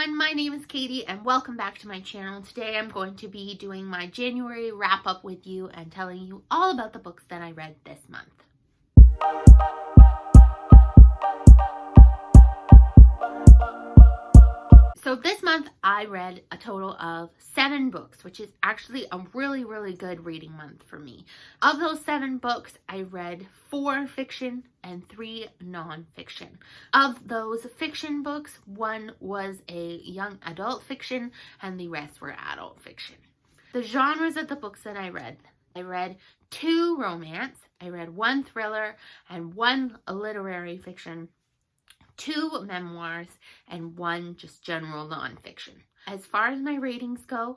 everyone, my name is Katie and welcome back to my channel. Today I'm going to be doing my January wrap up with you and telling you all about the books that I read this month. So this month I read a total of 7 books, which is actually a really good reading month for me. Of those 7 books, I read 4 fiction and 3 non-fiction. Of those fiction books, 1 was a young adult fiction and the rest were adult fiction. The genres of the books that I read 2 romance, I read 1 thriller and 1 literary fiction, 2 memoirs, and 1 just general nonfiction. As far as my ratings go,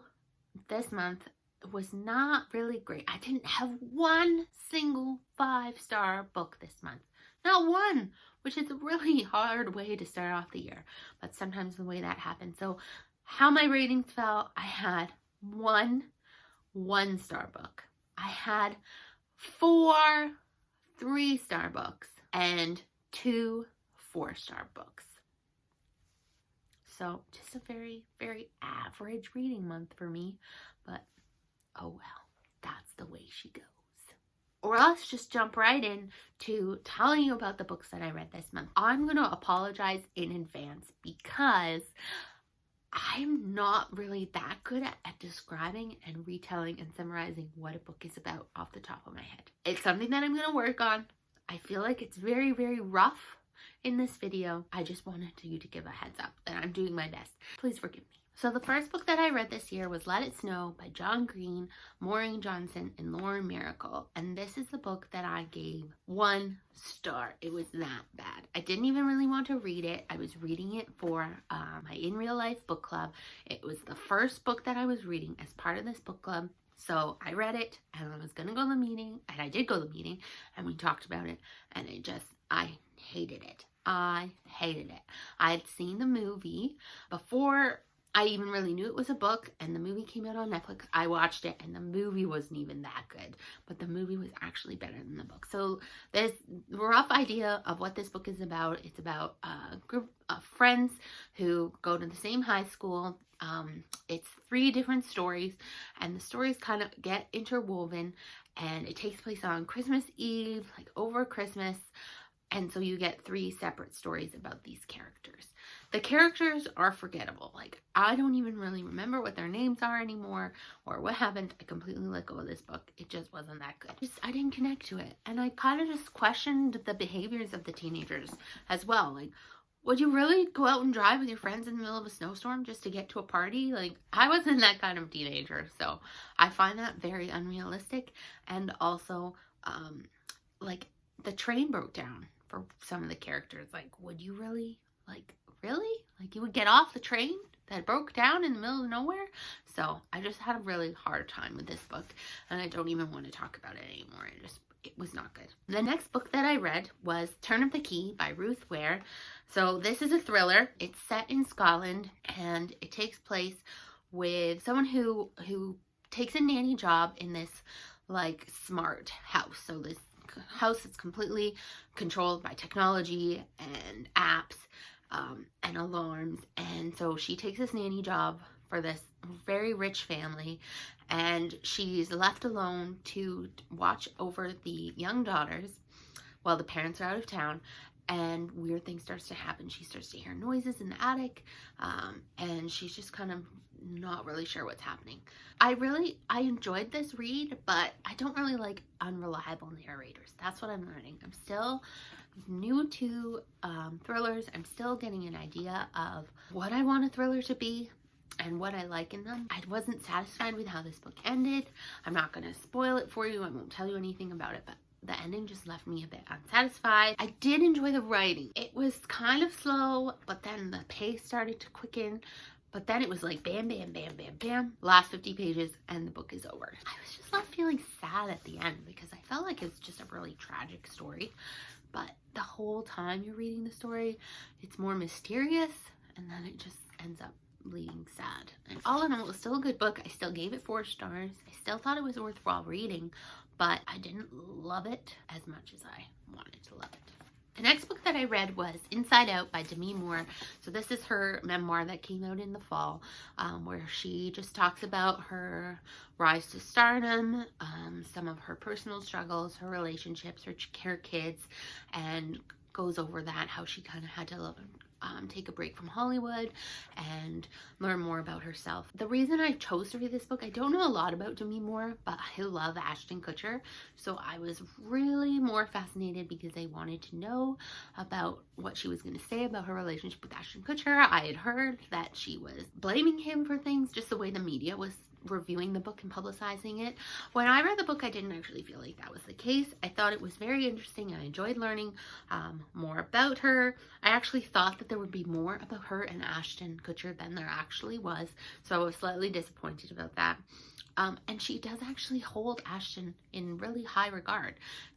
this month was not really great. I didn't have 1 single 5-star book this month. Not 1, which is a really hard way to start off the year. But sometimes the way that happens. So how my ratings fell, I had 1 1-star book. I had 4 3-star books and 2 4-star books. So just a very average reading month for me, but oh well, that's the way she goes. Or let's just jump right in to telling you about the books that I read this month. I'm going to apologize in advance because I'm not really that good at describing and retelling and summarizing what a book is about off the top of my head. It's something that I'm going to work on. I feel like it's very rough in this video. I just wanted you to give a heads up that I'm doing my best. Please forgive me. So the first book that I read this year was Let It Snow by John Green, Maureen Johnson, and Myracle. And this is the book that I gave 1 star. It was that bad. I didn't even really want to read it. I was reading it for my In Real Life book club. It was the first book that I was reading as part of this book club. So I read it and I was going to go to the meeting, and I did go to the meeting and we talked about it, and I hated it. I hated it. I had seen the movie before I even really knew it was a book, and the movie came out on Netflix. I watched it and the movie wasn't even that good, but the movie was actually better than the book. So there's a rough idea of what this book is about. It's about a group of friends who go to the same high school. It's 3 different stories, and the stories kind of get interwoven, and it takes place on Christmas Eve, like over Christmas. And so you get 3 separate stories about these characters. The characters are forgettable. Like, I don't even really remember what their names are anymore or what happened. I completely let go of this book. It just wasn't that good. I didn't connect to it. And I kind of just questioned the behaviors of the teenagers as well. Like, would you really go out and drive with your friends in the middle of a snowstorm just to get to a party? Like, I wasn't that kind of teenager. So I find that very unrealistic. And also, like, the train broke down for some of the characters. Like, would you really? Like, you would get off the train that broke down in the middle of nowhere? So I just had a really hard time with this book, and I don't even want to talk about it anymore. It was not good. The next book that I read was Turn of the Key by Ruth Ware. So this is a thriller. It's set in Scotland, and it takes place with someone who takes a nanny job in this, like, smart house. So this house is completely controlled by technology and apps and alarms, and so she takes this nanny job for this very rich family, and she's left alone to watch over the young daughters while the parents are out of town, and weird things starts to happen. She starts to hear noises in the attic, and she's just kind of not really sure what's happening. I enjoyed this read, but I don't really like unreliable narrators. That's what I'm learning. I'm still new to thrillers. I'm still getting an idea of what I want a thriller to be and what I like in them. I wasn't satisfied with how this book ended. I'm not going to spoil it for you. I won't tell you anything about it, but the ending just left me a bit unsatisfied. I did enjoy the writing. It was kind of slow, but then the pace started to quicken. But then it was like bam, last 50 pages and the book is over. I was just left feeling sad at the end because I felt like it's just a really tragic story. But the whole time you're reading the story, it's more mysterious, and then it just ends up being sad. And all in all, it was still a good book. I still gave it 4 stars. I still thought it was worthwhile reading, but I didn't love it as much as I wanted to love it. The next book that I read was Inside Out by Demi. So this is her memoir that came out in the fall, where she just talks about her rise to stardom, some of her personal struggles, her relationships, her kids, and goes over that, how she kind of had to take a break from Hollywood and learn more about herself. The reason I chose to read this book, I don't know a lot about Demi Moore, but I love Ashton Kutcher, so I was really more fascinated because I wanted to know about what she was going to say about her relationship with Ashton Kutcher. I had heard that she was blaming him for things, just the way the media was reviewing the book and publicizing it. When I read the book, I didn't actually feel like that was the case. I thought it was very interesting. I enjoyed learning more about her. I actually thought that there would be more about her and Ashton Kutcher than there actually was, so I was slightly disappointed about that. And she does actually hold Ashton in really high regard.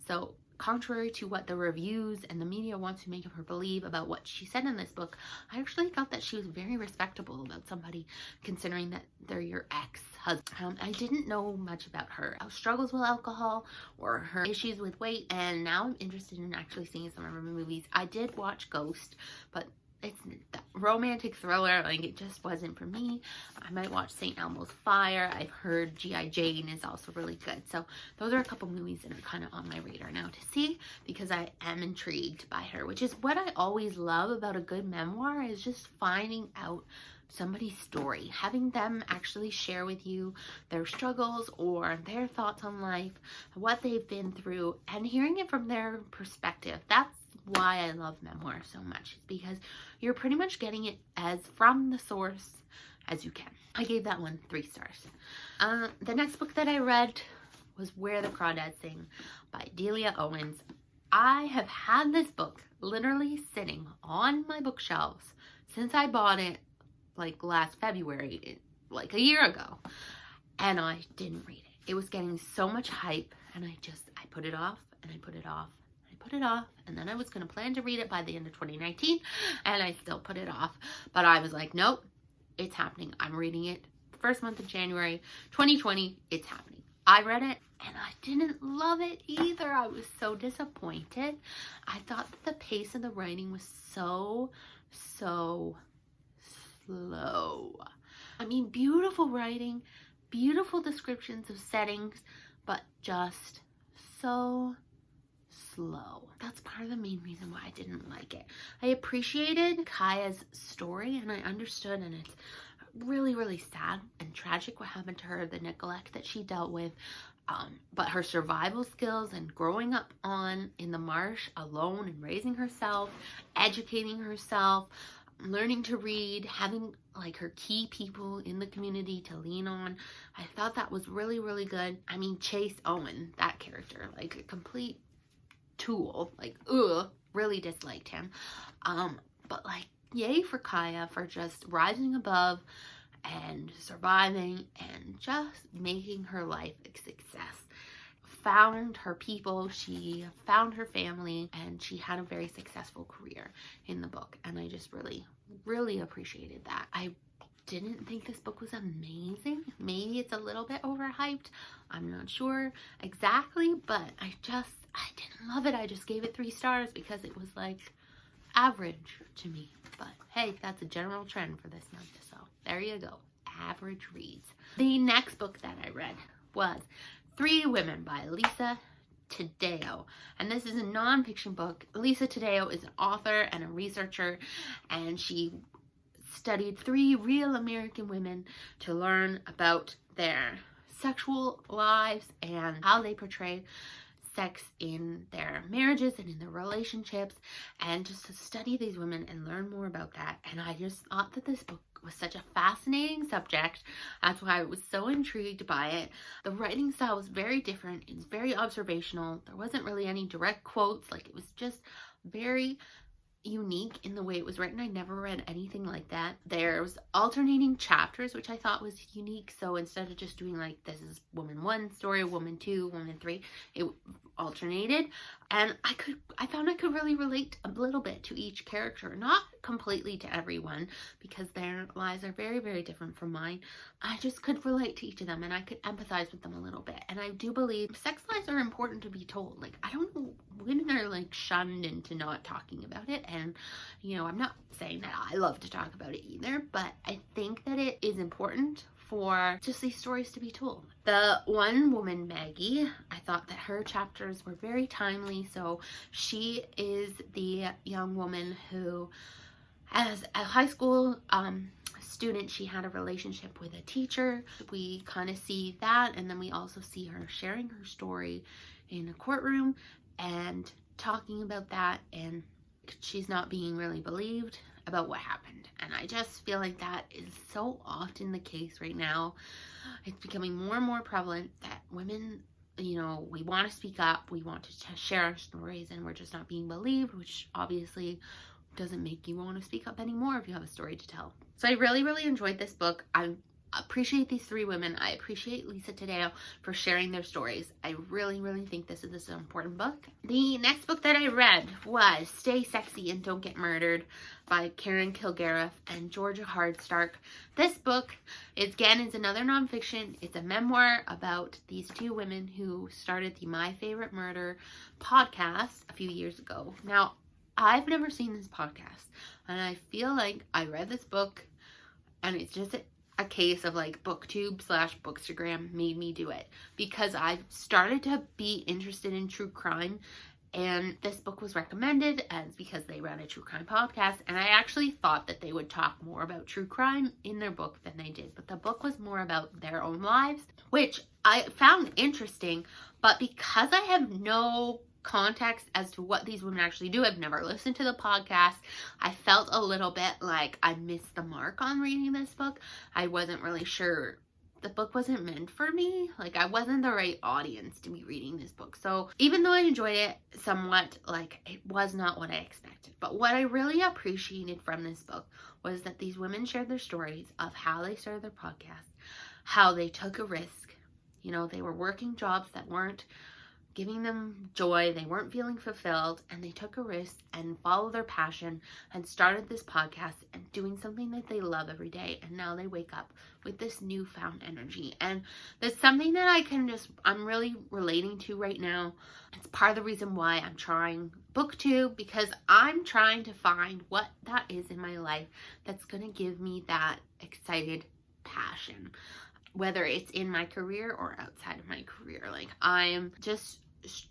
So contrary to what the reviews and the media want to make of her believe about what she said in this book, I thought that she was very respectable about somebody, considering that they're your ex-husband. I didn't know much about her struggles with alcohol or her issues with weight, and now I'm interested in actually seeing some of her movies. I did watch Ghost, but it's that romantic thriller, like, it just wasn't for me. I might watch St. Elmo's Fire. I've heard G.I. Jane is also really good. So those are a couple movies that are kind of on my radar now to see, because I am intrigued by her, which is what I always love about a good memoir, is just finding out somebody's story, having them actually share with you their struggles or their thoughts on life, what they've been through, and hearing it from their perspective. That's why I love memoir so much, is because you're pretty much getting it as from the source as you can. I gave that one 3 stars. The next book that I read was Where the Crawdads Sing by Delia Owens. I have had this book literally sitting on my bookshelves since I bought it like last February, like a year ago, and I didn't read it. It was getting so much hype, and I put it off, and I put it off, and then I was going to plan to read it by the end of 2019, and I still put it off. But I was like, nope, it's happening. I'm reading it the first month of January 2020. It's happening. I read it, and I didn't love it either. I was so disappointed. I thought that the pace of the writing was so slow. I mean, beautiful writing, beautiful descriptions of settings, but just so slow. That's part of the main reason why I didn't like it. I appreciated Kaya's story, and I understood, and it's really, really sad and tragic what happened to her, the neglect that she dealt with, but her survival skills and growing up in the marsh alone and raising herself, educating herself, learning to read, having like her key people in the community to lean on. I thought that was really, really good. I mean, Chase Owen, that character, like a complete tool, like, really disliked him. But like, yay for Kaya for just rising above and surviving and just making her life a success. Found her people, she found her family, and she had a very successful career in the book, and I just really, really appreciated that. I didn't think this book was amazing. Maybe it's a little bit overhyped. I'm not sure exactly, but I didn't love it. I just gave it 3 stars because it was like average to me. But hey, that's a general trend for this month, so there you go. Average reads. The next book that I read was 3 Women by Lisa Taddeo, and this is a non-fiction book. Lisa Taddeo is an author and a researcher, and she studied 3 real American women to learn about their sexual lives and how they portray sex in their marriages and in their relationships, and just to study these women and learn more about that. And I just thought that this book was such a fascinating subject. That's why I was so intrigued by it. The writing style was very different. It's very observational. There wasn't really any direct quotes. Like, it was just very unique in the way it was written. I never read anything like that. There's alternating chapters, which I thought was unique. So instead of just doing like, this is woman 1 story, woman 2, woman 3, it alternated, and I found I could really relate a little bit to each character, not completely to everyone, because their lives are very, very different from mine. I just could relate to each of them, and I could empathize with them a little bit. And I do believe sex lives are important to be told. Like, I don't know, women are like shunned into not talking about it, and I'm not saying that I love to talk about it either, but I think that it is important for just these stories to be told. The one woman, Maggie, I thought that her chapters were very timely. So she is the young woman who, as a high school student, she had a relationship with a teacher. We kind of see that, and then we also see her sharing her story in a courtroom and talking about that, and she's not being really believed about what happened. And I just feel like that is so often the case right now. It's becoming more and more prevalent that women, we want to speak up, we want to share our stories, and we're just not being believed, which obviously doesn't make you want to speak up anymore if you have a story to tell. So I really, really enjoyed this book. I appreciate these three women. I appreciate Lisa Taddeo for sharing their stories. I really, really think this is an important book. The next book that I read was Stay Sexy and Don't Get Murdered by Karen Kilgariff and Georgia Hardstark. This book is another nonfiction. It's a memoir about these two women who started the My Favorite Murder podcast a few years ago. Now, I've never seen this podcast, and I feel like I read this book, and it's just a case of like BookTube/Bookstagram made me do it, because I started to be interested in true crime, and this book was recommended as because they run a true crime podcast, and I actually thought that they would talk more about true crime in their book than they did, but the book was more about their own lives, which I found interesting. But because I have no context as to what these women actually do, I've never listened to the podcast, I felt a little bit like I missed the mark on reading this book. I wasn't really sure. The book wasn't meant for me. Like, I wasn't the right audience to be reading this book. So even though I enjoyed it somewhat, like, it was not what I expected. But what I really appreciated from this book was that these women shared their stories of how they started their podcast, how they took a risk. They were working jobs that weren't giving them joy, they weren't feeling fulfilled, and they took a risk and followed their passion and started this podcast and doing something that they love every day, and now they wake up with this newfound energy. And that's something that I'm really relating to right now. It's part of the reason why I'm trying BookTube, because I'm trying to find what that is in my life that's going to give me that excited passion, whether it's in my career or outside of my career. Like, I'm just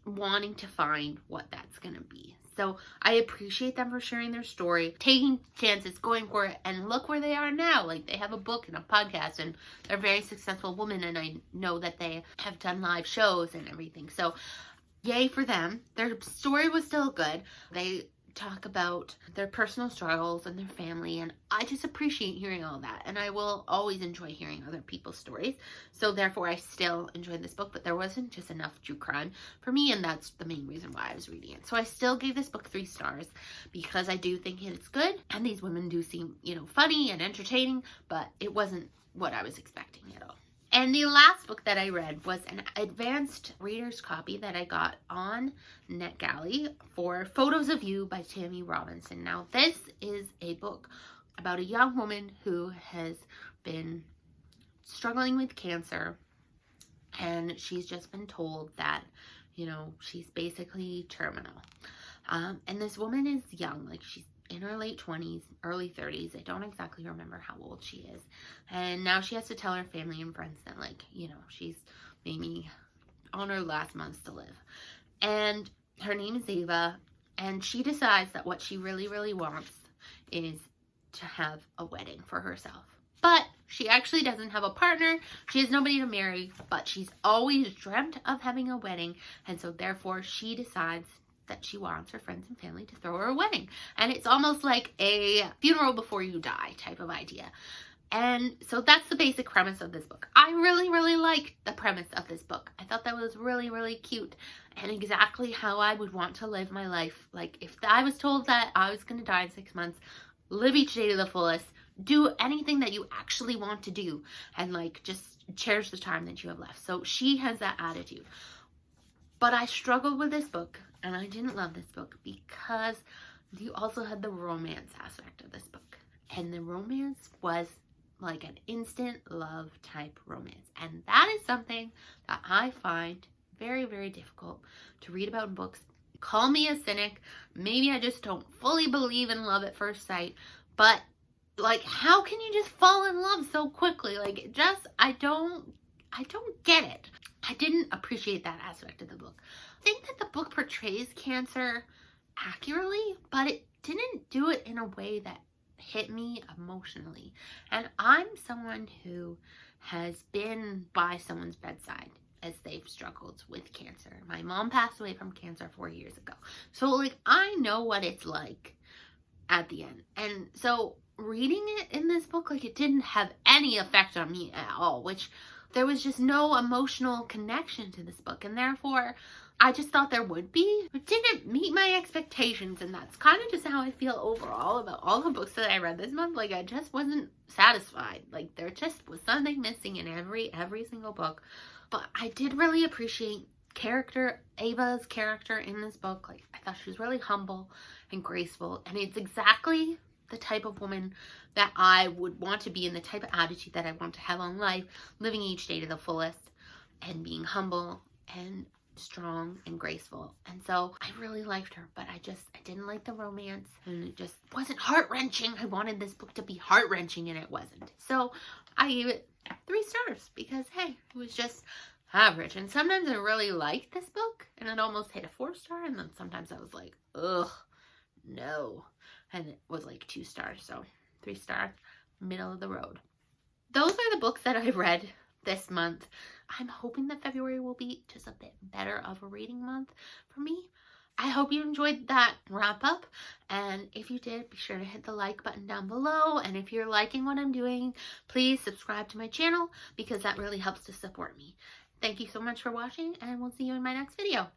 wanting to find what that's gonna be. So I appreciate them for sharing their story, taking chances, going for it, and look where they are now. Like, they have a book and a podcast, and they're a very successful women, and I know that they have done live shows and everything. So yay for them. Their story was still good. They talk about their personal struggles and their family, and I just appreciate hearing all that, and I will always enjoy hearing other people's stories. So therefore I still enjoyed this book, but there wasn't just enough true crime for me, and that's the main reason why I was reading it. So I still gave this book 3 stars because I do think it's good, and these women do seem funny and entertaining, but it wasn't what I was expecting at all. And the last book that I read was an advanced reader's copy that I got on Netgalley for Photos of You by Tammy Robinson. Now, this is a book about a young woman who has been struggling with cancer, and she's just been told that, she's basically terminal. And this woman is young, like she's in her late 20s, early 30s. I don't exactly remember how old she is. And now she has to tell her family and friends that, she's maybe on her last months to live. And her name is Ava, and she decides that what she really, really wants is to have a wedding for herself. But she actually doesn't have a partner. She has nobody to marry, but she's always dreamt of having a wedding. And so therefore she decides that she wants her friends and family to throw her a wedding. And it's almost like a funeral before you die type of idea. And so that's the basic premise of this book. I really, really liked the premise of this book. I thought that was really, really cute and exactly how I would want to live my life. Like, if I was told that I was going to die in 6 months, live each day to the fullest, do anything that you actually want to do, and just cherish the time that you have left. So she has that attitude. But I struggled with this book, and I didn't love this book because you also had the romance aspect of this book. And the romance was like an instant love type romance. And that is something that I find very, very difficult to read about in books. Call me a cynic. Maybe I just don't fully believe in love at first sight. But, like, how can you just fall in love so quickly? Like, I don't get it. I didn't appreciate that aspect of the book. I think that the book portrays cancer accurately, but it didn't do it in a way that hit me emotionally. And I'm someone who has been by someone's bedside as they've struggled with cancer. My mom passed away from cancer 4 years ago. So, like, I know what it's like at the end. And so reading it in this book, like, it didn't have any effect on me at all, which there was just no emotional connection to this book. And therefore, I just thought there would be. It didn't meet my expectations, and that's kind of just how I feel overall about all the books that I read this month. Like, I just wasn't satisfied. Like, there just was something missing in every single book. But I did really appreciate Ava's character in this book. Like, I thought she was really humble and graceful, and it's exactly the type of woman that I would want to be, and the type of attitude that I want to have on life, living each day to the fullest and being humble and strong and graceful. And so I really liked her, but I didn't like the romance, and it just wasn't heart-wrenching. I wanted this book to be heart-wrenching, and it wasn't. So I gave it 3 stars because, hey, it was just average. And sometimes I really liked this book and it almost hit a 4-star, and then sometimes I was like, ugh, no, and it was like 2 stars. So 3 stars, middle of the road. Those are the books that I read this month. I'm hoping that February will be just a bit better of a reading month for me. I hope you enjoyed that wrap up, and if you did, be sure to hit the like button down below, and if you're liking what I'm doing, please subscribe to my channel because that really helps to support me. Thank you so much for watching, and we'll see you in my next video.